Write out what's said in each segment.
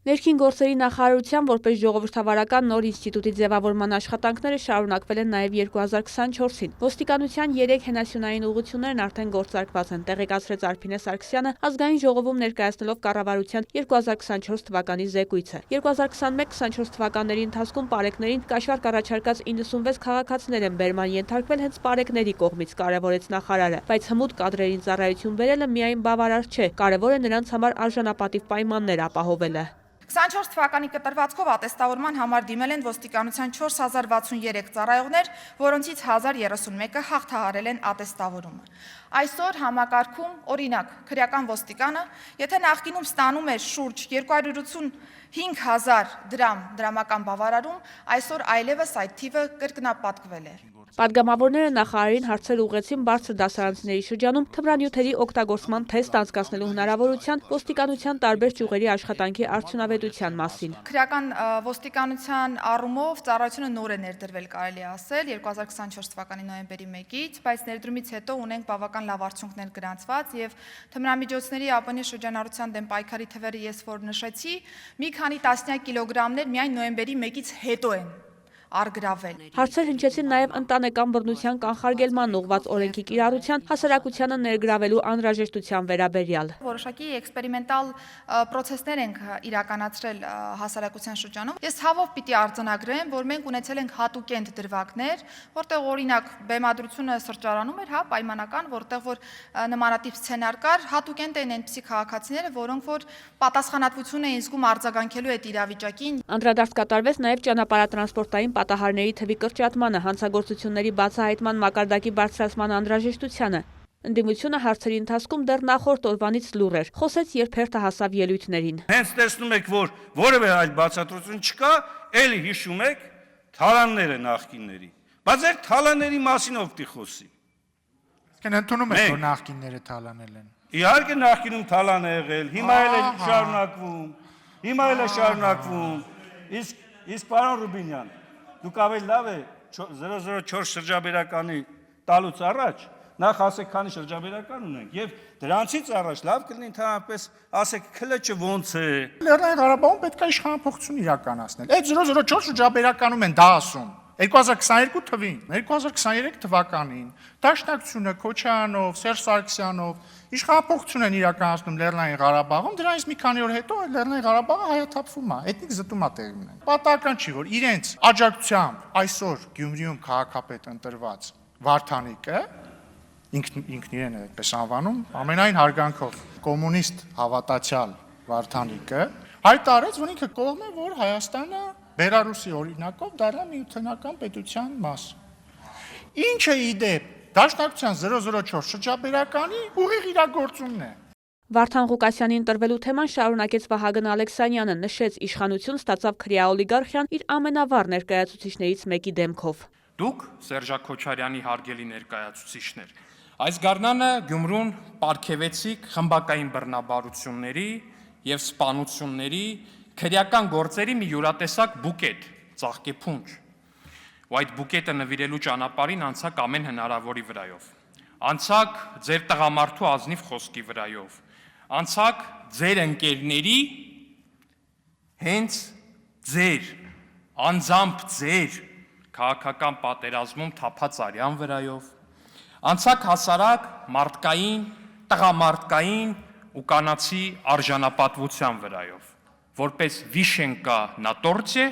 Ներքին գործերի նախարարության որպես ժողովրդավարական նոր ինստիտուտի ձևավորման աշխատանքները շարունակվել են նաև 2024-ին։ Ոստիկանության 3 հենասյունային ուղղություններն արդեն գործարկված են, տեղեկացրեց Արփինե Սարգսյանը ազգային ժողովում ներկայացնելով կառավարության 2024 թվականի զեկույցը։ 2021-24 թվականների ընթացքում պարեկներին կաշառք առաջարկած 96 քաղաքացիներ են բերման ենթարկվել հենց պարեկների կողմից, կարևորեց նախարարը, բայց հմուտ կադրերին ծառայություն բերելը միայն բավարար չէ, կարևոր է նրանց համար արժանապատիվ պայմաններ ապահովելը։ 24 թվականի կտրվածքով ատեստավորման համար դիմել են ոստիկանության 4063 ծառայողներ, որոնցից 1031-ը հաղթահարել են ատեստավորումը։ Այսօր համակարգում, օրինակ, քրեական ոստիկանը, եթե նախկինում ստանում էր շուրջ 285,000 դրամ դրամական բավարարում, այսօր այլևս այդ թիվը կրկնապատկվել է։ Պատգամավորները նախարարին հարցեր ուղղեցին բարձր դասարանցիների շրջանում թմրանյութերի օգտագործման թեստ անցկացնելու հնարավորության, ոստիկանության տարբեր ճյուղերի աշխատանքի արդյունավետության մասին։ Քրեական ոստիկանության առումով ծառայությունը նոր է ներդրվել, կարելի է ասել, 2024 թվականի նոյեմբերի 1-ից, բայց ներդրումից հետո ունենք բավական լավ արդյունքներ գրանցված եւ թմրամիջոցների ԱՊՆ շրջանառության դեմ պայքարի թվերը ես որ նշեցի, մի քանի տասնյակ կիլոգրամներ միայն նոյեմբերի 1-ից հետո են արգրավել։ Հարցեր հնչեցին նաև ընտանեկան բռնության կանխարգելման ուղղված օրենքի կիրառության հասարակությանը ներգրավելու անհրաժեշտության վերաբերյալ։ Որոշակի էքսպերիմենտալ պրոցեսներ ենք իրականացրել հասարակության շրջանում։ Ես հավով պիտի արձանագրեմ, որ մենք ունեցել ենք հատուկենտ դրվագներ, որտեղ օրինակ բեմադրությունը սրճարանում էր, պայմանական, որտեղ որ նմանատիպ սցենար կար, հատուկենտ են այնպիսի քաղաքացիները, որոնք որ պատասխանատվություն էին զգում արձագանքելու այդ իրավիճակին։ Անդրադարձ կատարվեց նաև ճանապարհատրանսպորտային պատահարների թվի կրճատմանը, հանցագործությունների բացահայտման մակարդակի բարձրացման անհրաժեշտությանը։ Ընդդիմությունը հարցերի ընթացքում դեռ նախորդ օրվանից լուռ էր, խոսեց, երբ հերթը հասավ ելույթներին։ Հենց տեսնում եք, որ որևէ այլ բացատրություն չկա, էլի հիշում եք թալանները նախկինների։ Բայց այդ թալանների մասին ով պիտի խոսի։ Իսկ ընդունում եք, որ նախկինները թալանել են։ Իհարկե նախկինում թալան է եղել, հիմա էլ է շարունակվում։ Իսկ պարոն Ռուբինյան, դուք ավելի լավ է 004 շրջաբերականի տալուց առաջ նախ ասեք քանի շրջաբերական ունենք եւ դրանցից առաջ լավ կլինի ընդհանրապես ասեք քլեչը ոնց է։ Լեռնային Ղարաբաղում պետք է իշխանափոխություն իրականացնել։ Այդ 004 շրջաբերականում են դա ասում։ 2022 թվին, 2023 թվականին Դաշնակցությունը Քոչարյանով, Սերժ Սարգսյանով իշխանափոխություն են իրականացնում Լեռնային Ղարաբաղում, դրանից մի քանի օր հետո Լեռնային Ղարաբաղը հայաթափվում է, էթնիկ զտում է տեղի ունենում։ Պատահական չի, որ իրենց աջակցությամբ այսօր Գյումրիում քաղաքապետ ընտրված Վարդանիկը ինքն իրեն է այդպես անվանում, ամենայն հարգանքով կոմունիստ հավատացյալ Վարդանիկը հայտարարեց, որ ինքը կողմ է, որ Հայաստանը Բելարուսի օրինակով դառնա միութենական պետության մաս։ Ինչը իդեպ Դաշնակցության 004 շրջաբերականի ուղիղ իրագործումն է։ Վարդան Ղուկասյանին ընտրվելու թեման շարունակեց Վահագն Ալեքսանյանը, նշեց իշխանություն ստացավ քրեա օլիգարխիան իր ամենավառ ներկայացուցիչներից մեկի դեմքով։ Դուք Սերժա Քոչարյանի հարգելի ներկայացուցիչներ, այս գարնանը Գյումրուն պարգևեցիք խմբակային բռնաբարությունների եւ սպանությունների քրեական գործերի մի յուրատեսակ բուկետ, ծաղկեփունջ։ Ու այդ բուկետը նվիրելու ճանապարհին անցակ ամեն հնարավորի վրայով։ Անցակ ձեր տղամարդու ազնիվ խոսքի վրայով։ Անցակ ձեր ընկերների հենց ձեր անձամբ ձեր քաղաքական պատերազմում թափած արյան վրայով։ Անցակ հասարակ մարդկային, տղամարդկային ու կանացի արժանապատվության վրայով։ Որպես վիշենկա նատորցե,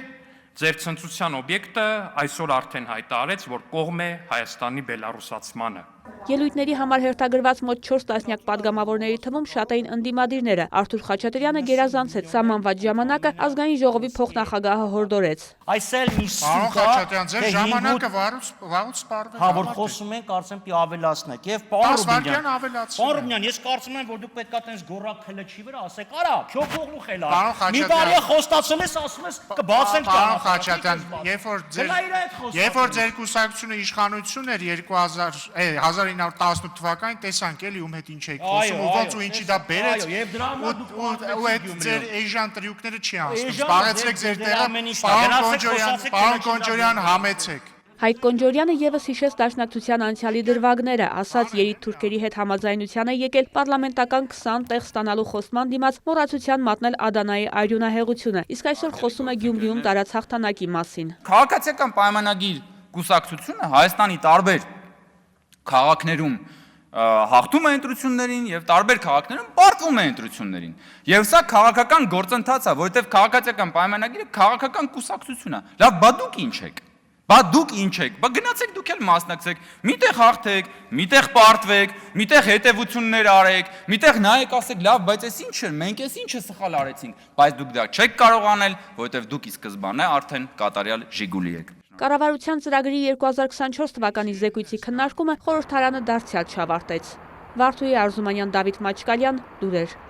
ձեր ցնծության օբյեկտը այսօր արդեն հայտարարեց, որ կողմ է Հայաստանի բելարուսացմանը։ Ելույթների համար հերթագրված մոտ 4 տասնյակ պատգամավորների թվում շատ էին ընդդիմադիրները։ Արթուր Խաչատրյանը գերազանցեց սահմանված ժամանակը ազգային ժողովի փոխնախագահը հորդորեց։ Այսել մի Խաչատրյան, ձեր ժամանակը վաղուց սպառվել։ Հա, որ խոսում ենք, կարծեմ պիտի ավելացնեք։ Եվ պարոն Ռուբինյան, ես կարծում եմ, որ դուք պետք է տենց գորակ քլեչի վրա ասեք, արա, քո փողլու խելա։ Մի բարի խոստացել ես, ասում ես կբացենք Պարոն Խաչատրյան, երբ որ ձեր կուսակցությունը իշխանություն էր 1918 թվականին տեսանք էլի ում հետ ինչ եք խոսում, ու ոնց ու ինչի դա բերեց, ու այդ ձեր էժան տրյուկները չի անցնում, զբաղեցրեք ձեր տեղը, պարոն Գոնջարյան համեցեք։ Հայկ Կոնջորյանը եւս հիշեց դաշնակցության անցյալի դրվագները, ասաց երիտ թուրքերի հետ համաձայնության է եկել պարլամենտական 20 տեղ ստանալու խոսման դիմաց մոռացության մատնել Ադանայի արյունահեղությունը, իսկ այսօր խոսում է Գյումրիում տարած հաղթանակի մասին։ Քաղաքացիական պայմանագիր կուսակցությունը Հայաստանի տարբեր քաղաքներում հաղթում է ընտրություններին եւ տարբեր քաղաքներում պարտվում է ընտրություններին։ Եվ սա քաղաքական գործընթաց է, որովհետեւ քաղաքացիական պայմանագիրը քաղաքական կուսակցություն է։ Լավ, բա դուք ինչ եք։ Բա դուք ինչ եք։ Բա գնացեք դուք էլ մասնակցեք։ Միտեղ հաղթեք, միտեղ պարտվեք, միտեղ հետևություններ արեք, միտեղ նայեք, ասեք, լավ, բայց այս ինչ է, մենք այս ինչը սխալ արեցինք, բայց դուք դա չեք կարող անել, որովհետեւ դուք ի սկզբանե արդեն կատարյալ Ժիգուլի եք։ Կառավարության ծրագրի 2024 թվականի զեկույցի քննարկումը խորհրդարանը դարձյալ չավարտեց։ Վարդուհի Արզումանյան, Դավիթ Մաչկալյան, լուրեր։